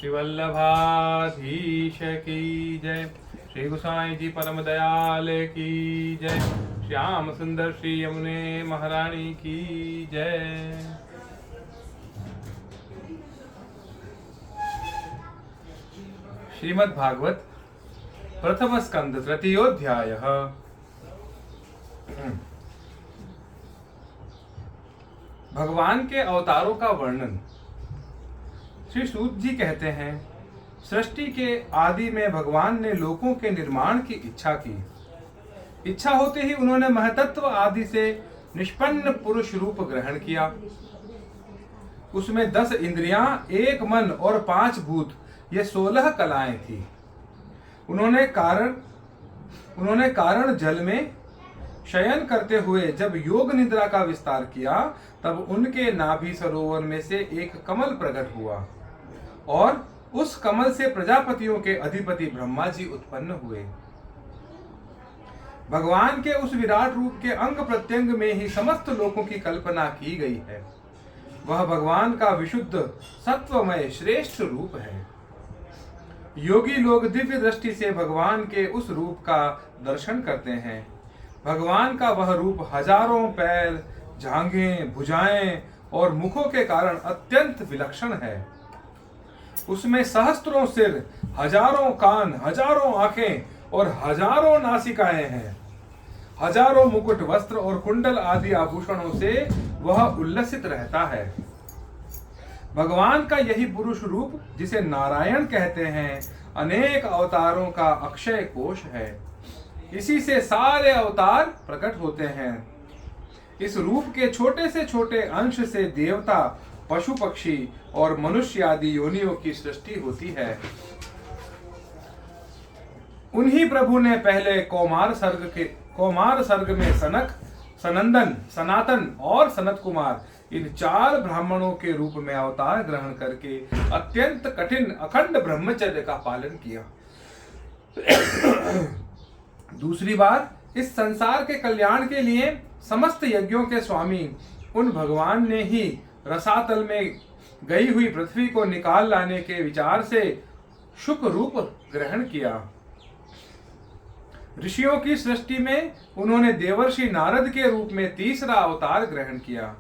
श्री वल्लभाधीश की जय। श्री गोसाई जी परम दयाल की जय। श्याम सुंदर श्री यमुने महारानी की जय। श्रीमद् भागवत प्रथम स्कंद तृतीयोध्याय। भगवान के अवतारों का वर्णन। श्री सूत जी कहते हैं, सृष्टि के आदि में भगवान ने लोकों के निर्माण की इच्छा की। इच्छा होते ही उन्होंने महतत्व आदि से निष्पन्न पुरुष रूप ग्रहण किया। उसमें 10 इंद्रियां, 1 मन और 5 भूत, ये 16 कलाएं थी। उन्होंने कारण जल में शयन करते हुए जब योग निद्रा का विस्तार किया, तब उनके नाभि सरोवर में से एक कमल प्रकट हुआ और उस कमल से प्रजापतियों के अधिपति ब्रह्मा जी उत्पन्न हुए। भगवान के उस विराट रूप के अंग प्रत्यंग में ही समस्त लोकों की कल्पना की गई है। वह भगवान का विशुद्ध सत्वमय श्रेष्ठ रूप है। योगी लोग दिव्य दृष्टि से भगवान के उस रूप का दर्शन करते हैं। भगवान का वह रूप हजारों पैर, जांघें, भुजाएं और मुखों के कारण अत्यंत विलक्षण है। उसमें सहस्त्रों सिर, हजारों कान, हजारों आंखें और हजारों नासिकाएं हैं। हजारों मुकुट, वस्त्र और कुंडल आदि आभूषणों से वह उल्लसित रहता है। भगवान का यही पुरुष रूप, जिसे नारायण कहते हैं, अनेक अवतारों का अक्षय कोश है। इसी से सारे अवतार प्रकट होते हैं। इस रूप के छोटे से छोटे अंश से देवता, पशु पक्षी और मनुष्य आदि योनियों की सृष्टि होती है। उन्हीं प्रभु ने पहले कौमार सर्ग में सनक, सनंदन, सनातन और सनत कुमार, इन 4 ब्राह्मणों के रूप में अवतार ग्रहण करके अत्यंत कठिन अखंड ब्रह्मचर्य का पालन किया। दूसरी बार इस संसार के कल्याण के लिए समस्त यज्ञों के स्वामी उन भगवान ने ही रसातल में गई हुई पृथ्वी को निकाल लाने के विचार से शुक रूप ग्रहण किया। ऋषियों की सृष्टि में उन्होंने देवर्षि नारद के रूप में तीसरा अवतार ग्रहण किया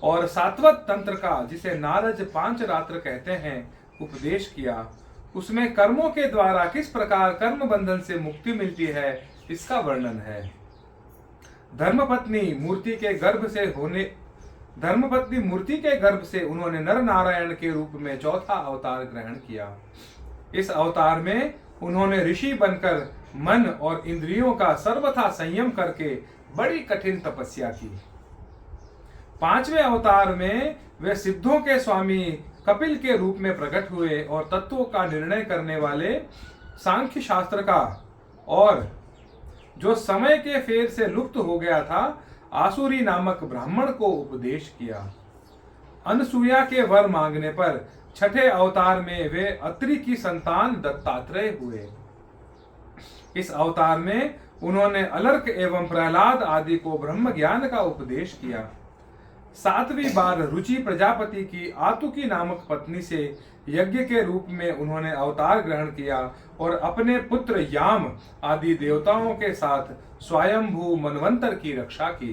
और सात्वत तंत्र का, जिसे नारद 5 रात्र कहते हैं, उपदेश किया। उसमें कर्मों के द्वारा किस प्रकार कर्म बंधन से मुक्ति मिलती है, इसका वर्णन है। धर्मपत्नी मूर्ति के गर्भ से उन्होंने नर नारायण के रूप में चौथा अवतार ग्रहण किया। इस अवतार में उन्होंने ऋषि बनकर मन और इंद्रियों का सर्वथा संयम करके बड़ी कठिन तपस्या की। 5वें अवतार में वे सिद्धों के स्वामी कपिल के रूप में प्रकट हुए और तत्वों का निर्णय करने वाले सांख्य शास्त्र का, और जो समय के फेर से लुप्त हो गया था, आसुरी नामक ब्राह्मण को उपदेश किया। अनसुया के वर मांगने पर 6ठे अवतार में वे अत्रि की संतान दत्तात्रेय हुए। इस अवतार में उन्होंने अलर्क एवं प्रहलाद आदि को ब्रह्म ज्ञान का उपदेश किया। 7वीं बार रुचि प्रजापति की आतुकी नामक पत्नी से यज्ञ के रूप में उन्होंने अवतार ग्रहण किया और अपने पुत्र याम आदि देवताओं के साथ स्वयंभू मनवंतर की रक्षा की।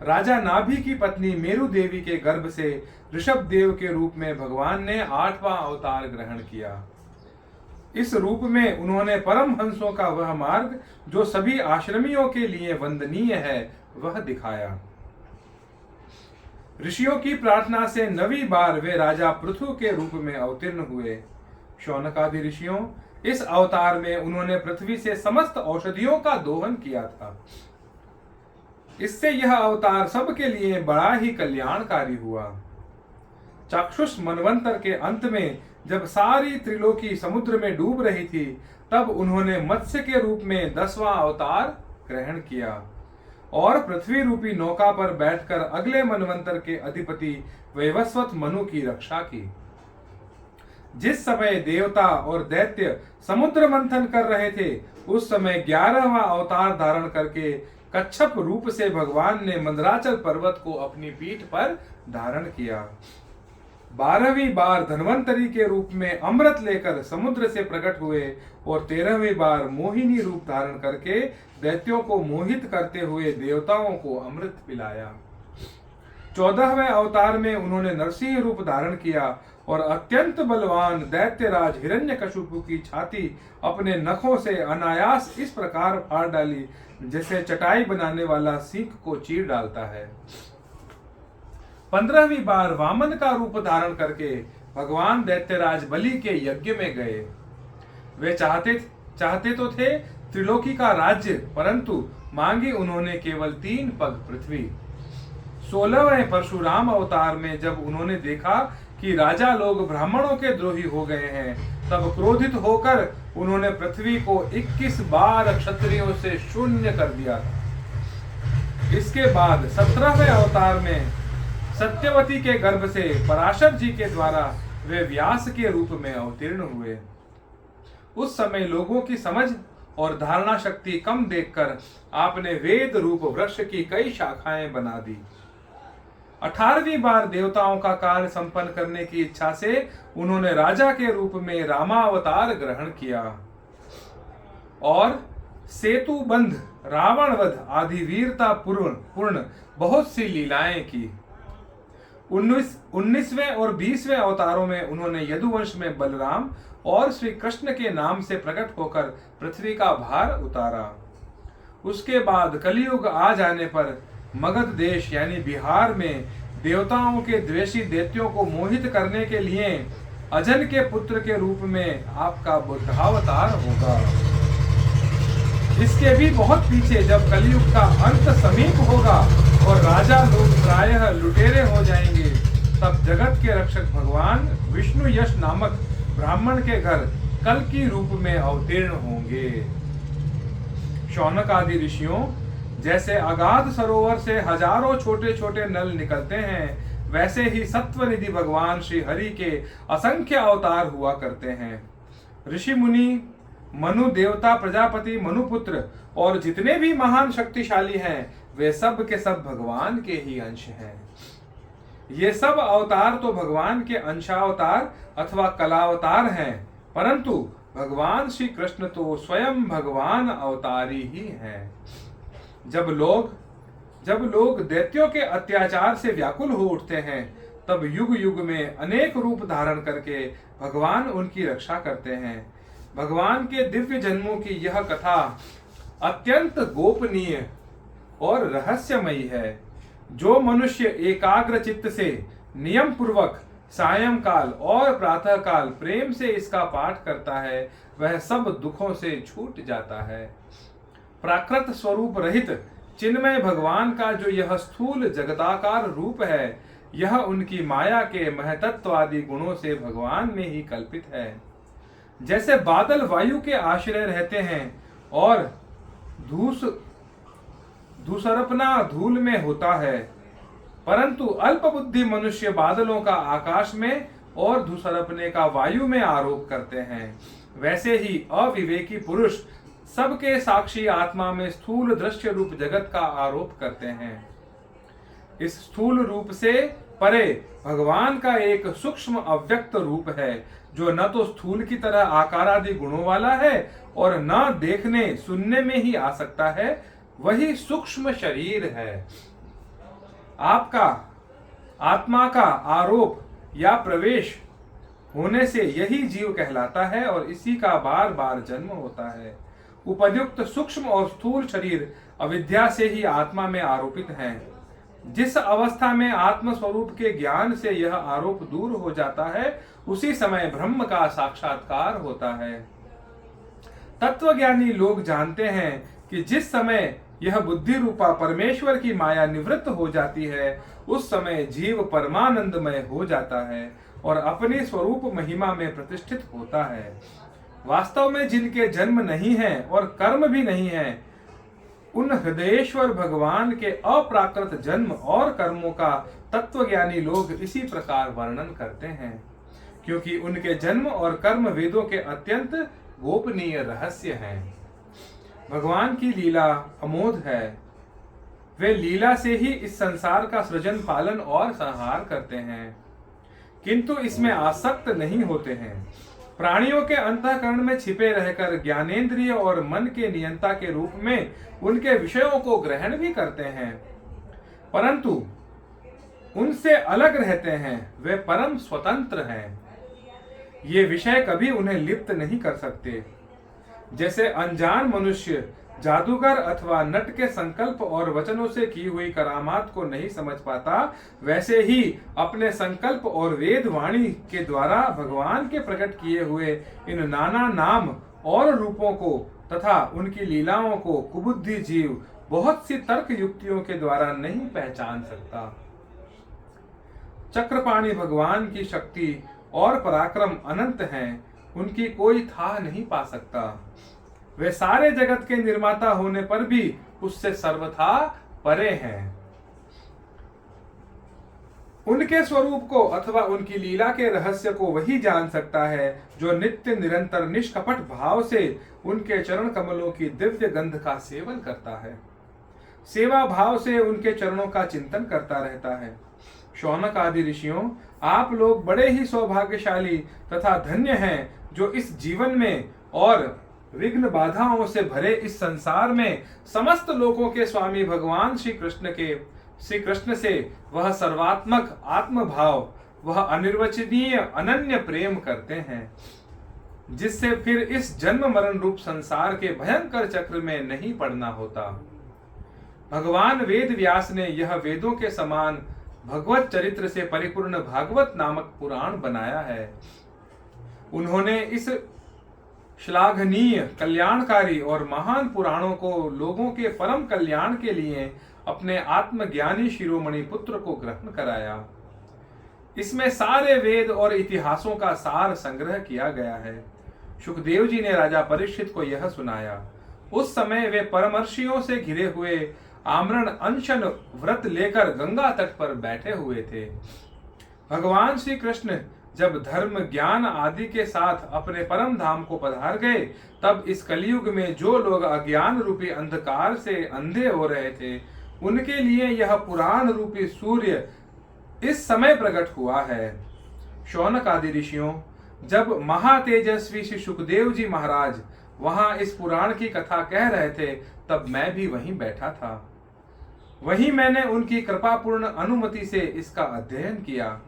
राजा नाभि की पत्नी मेरु देवी के गर्भ से ऋषभ देव के रूप में भगवान ने 8वां अवतार ग्रहण किया। इस रूप में उन्होंने परम हंसों का वह मार्ग, जो सभी आश्रमियों के लिए वंदनीय है, वह दिखाया। ऋषियों की प्रार्थना से 9वीं बार वे राजा पृथु के रूप में अवतीर्ण हुए। शौनकादि ऋषियों, इस अवतार में उन्होंने पृथ्वी से समस्त औषधियों का दोहन किया था। इससे यह अवतार सबके लिए बड़ा ही कल्याणकारी हुआ। चाक्षुष मनवंतर के अंत में जब सारी त्रिलोकी समुद्र में डूब रही थी, तब उन्होंने मत्स्य के रूप में 10वां अवतार ग्रहण किया और पृथ्वी रूपी नौका पर बैठकर अगले मनवंतर के अधिपति वैवस्वत मनु की रक्षा की। जिस समय देवता और दैत्य समुद्र मंथन कर रहे थे, उस समय 11वां अवतार धारण करके कच्छप रूप से भगवान ने मंदराचल पर्वत को अपनी पीठ पर धारण किया। 12वीं बार धन्वंतरी के रूप में अमृत लेकर समुद्र से प्रकट हुए और 13वीं बार मोहिनी रूप धारण करके दैत्यों को मोहित करते हुए देवताओं को अमृत पिलाया। 14वें अवतार में उन्होंने नरसिंह रूप धारण किया और अत्यंत बलवान दैत्यराज हिरण्यकशिपु की छाती अपने नखों से अनायास इस प्रकार फाड़ डाली जैसे चटाई बनाने वाला सीख को चीर डालता है। 15वीं बार वामन का रूप धारण करके भगवान दैत्यराज बलि के यज्ञ में गए। वे चाहते तो थे त्रिलोकी का राज्य, परंतु मांगी उन्होंने केवल 3 पग पृथ्वी। 16वें परशुराम अवतार में जब उन्होंने देखा कि राजा लोग ब्राह्मणों के द्रोही हो गए हैं, तब क्रोधित होकर उन्होंने पृथ्वी को 21 बार क्षत्रियों से शून्य कर दिया था। इसके बाद 17वें अवतार में सत्यवती के गर्भ से पराशर जी के द्वारा वे व्यास के रूप में अवतीर्ण हुए। उस समय लोगों की समझ और धारणा शक्ति कम देखकर आपने वेद रूप वृक्ष की कई शाखाएं बना दी। 18वीं बार देवताओं का कार्य संपन्न करने की इच्छा से उन्होंने राजा के रूप में रामावतार ग्रहण किया और सेतु बंध, रावण वध आदि वीरता पूर्ण बहुत सी लीलाएं की। 19वें और 20वें अवतारों में उन्होंने यदुवंश में बलराम और श्री कृष्ण के नाम से प्रकट होकर पृथ्वी का भार उतारा। उसके बाद कलियुग आ जाने पर मगध देश यानी बिहार में देवताओं के द्वेषी दैत्यों को मोहित करने के लिए अजन के पुत्र के रूप में आपका बुद्धावतार होगा। इसके भी बहुत पीछे जब कलियुग का अंत समीप होगा और राजा लोग प्रायः लुटेरे हो जाएंगे, तब जगत के रक्षक भगवान विष्णु यश नामक ब्राह्मण के घर कल की रूप में अवतीर्ण होंगे। शौनक आदि ऋषियों, जैसे अगाध सरोवर से हजारों छोटे छोटे नल निकलते हैं, वैसे ही सत्वनिधि भगवान श्री हरि के असंख्य अवतार हुआ करते हैं। ऋषि मुनि, मनु देवता, प्रजापति, मनुपुत्र और जितने भी महान शक्तिशाली हैं, वे सब के सब भगवान के ही अंश हैं। ये सब अवतार तो भगवान के अंशावतार अथवा कलावतार हैं, परंतु भगवान श्री कृष्ण तो स्वयं भगवान अवतारी ही हैं। जब लोग दैत्यों के अत्याचार से व्याकुल हो उठते हैं, तब युग युग में अनेक रूप धारण करके भगवान उनकी रक्षा करते हैं। भगवान के दिव्य जन्मों की यह कथा अत्यंत गोपनीय और रहस्यमयी है। जो मनुष्य एकाग्र चित्त से नियम पूर्वक सायंकाल और प्रातः काल प्रेम से इसका पाठ करता है, वह सब दुखों से छूट जाता है। प्राकृत स्वरूप रहित चिन्मय भगवान का जो यह स्थूल जगताकार रूप है, यह उनकी माया के महतत्वादि गुणों से भगवान में ही कल्पित है। जैसे बादल वायु के आश्रय रहते हैं और धूसरपना धूल में होता है, परंतु अल्प बुद्धि मनुष्य बादलों का आकाश में और धूसरपने का वायु में आरोप करते हैं, वैसे ही अविवेकी पुरुष सबके साक्षी आत्मा में स्थूल दृश्य रूप जगत का आरोप करते हैं। इस स्थूल रूप से परे भगवान का एक सूक्ष्म अव्यक्त रूप है, जो न तो स्थूल की तरह आकारादि गुणों वाला है और न देखने सुनने में ही आ सकता है, वही सूक्ष्म शरीर है। आपका आत्मा का आरोप या प्रवेश होने से यही जीव कहलाता है और इसी का बार बार जन्म होता है। उपयुक्त सूक्ष्म और स्थूल शरीर अविद्या से ही आत्मा में आरोपित हैं। जिस अवस्था में आत्म स्वरूप के ज्ञान से यह आरोप दूर हो जाता है, उसी समय ब्रह्म का साक्षात्कार होता है। तत्वज्ञानी लोग जानते हैं कि जिस समय यह बुद्धि रूपा परमेश्वर की माया निवृत्त हो जाती है, उस समय जीव परमानंदमय हो जाता है और अपनी स्वरूप महिमा में प्रतिष्ठित होता है। वास्तव में जिनके जन्म नहीं है और कर्म भी नहीं है, उन हृदयेश्वर भगवान के अप्राकृत जन्म और कर्मों का तत्वज्ञानी लोग इसी प्रकार वर्णन करते हैं, क्योंकि उनके जन्म और कर्म वेदों के अत्यंत गोपनीय रहस्य हैं। भगवान की लीला अमोघ है। वे लीला से ही इस संसार का सृजन, पालन और संहार करते हैं। किंतु इसमें आसक्त नहीं होते हैं। प्राणियों के अंतःकरण में छिपे रहकर ज्ञानेंद्रिय और मन के नियंता के रूप में उनके विषयों को ग्रहण भी करते हैं, परंतु उनसे अलग रहते हैं। वे परम स्वतंत्र हैं। ये विषय कभी उन्हें लिप्त नहीं कर सकते। जैसे अनजान मनुष्य जादूगर अथवा नट के संकल्प और वचनों से की हुई करामात को नहीं समझ पाता, वैसे ही अपने संकल्प और वेद वाणी के द्वारा भगवान के प्रकट किए हुए इन नाना नाम और रूपों को तथा उनकी लीलाओं को कुबुद्धि जीव बहुत सी तर्क युक्तियों के द्वारा नहीं पहचान सकता। चक्रपाणी भगवान की शक्ति और पराक्रम अनंत हैं, उनकी कोई था नहीं पा सकता। वे सारे जगत के निर्माता होने पर भी उससे सर्वथा परे हैं। उनके स्वरूप को अथवा उनकी लीला के रहस्य को वही जान सकता है जो नित्य निरंतर निष्कपट भाव से उनके चरण कमलों की दिव्य गंध का सेवन करता है, सेवा भाव से उनके चरणों का चिंतन करता रहता है। शौनक आदि ऋषियों, आप लोग बड़े ही सौभाग्यशाली तथा धन्य हैं जो इस जीवन में और विघ्न बाधाओं से भरे इस संसार में समस्त लोगों के स्वामी भगवान श्री कृष्ण से वह सर्वात्मक आत्म भाव, वह अनिर्वचनीय अनन्य प्रेम करते हैं, जिससे फिर इस जन्म मरण रूप संसार के भयंकर चक्र में नहीं पड़ना होता। भगवान वेद व्यास ने यह वेदों के समान भगवत चरित्र से परिपूर्ण भागवत नामक पुराण बनाया है। उन्होंने इस श्लाघनीय, कल्याणकारी और महान पुराणों को लोगों के परम कल्याण के लिए अपने आत्मज्ञानी शिरोमणि पुत्र को ग्रहण कराया। इसमें सारे वेद और इतिहासों का सार संग्रह किया गया है। सुखदेव जी ने राजा परीक्षित को यह सुनाया। उस समय वे परमर्षियों से घिरे हुए आमरण अनशन व्रत लेकर गंगा तट पर बैठे हुए थे। भगवान श्री कृष्ण जब धर्म ज्ञान आदि के साथ अपने परम धाम को पधार गए, तब इस कलयुग में जो लोग अज्ञान रूपी अंधकार से अंधे हो रहे थे, उनके लिए यह पुराण रूपी सूर्य इस समय प्रकट हुआ है। शौनक आदि ऋषियों, जब महातेजस्वी श्री सुखदेव जी महाराज वहां इस पुराण की कथा कह रहे थे, तब मैं भी वहीं बैठा था। वहीं मैंने उनकी कृपापूर्ण अनुमति से इसका अध्ययन किया।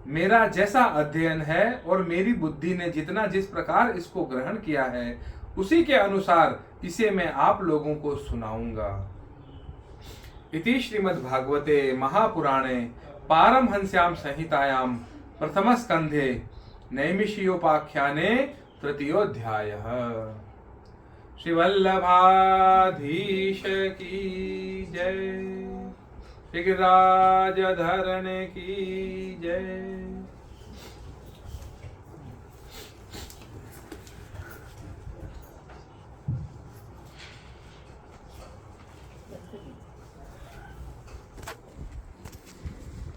मेरा जैसा अध्ययन है और मेरी बुद्धि ने जितना जिस प्रकार इसको ग्रहण किया है, उसी के अनुसार इसे मैं आप लोगों को सुनाऊंगा। इति श्रीमद्भागवते महापुराणे पारमहंस्यां संहितायां प्रथम स्कंधे नैमिषीयोपाख्याने तृतीयोऽध्यायः। श्री वल्लभाधीश की जय, श्री गिरिराज धरण की जय।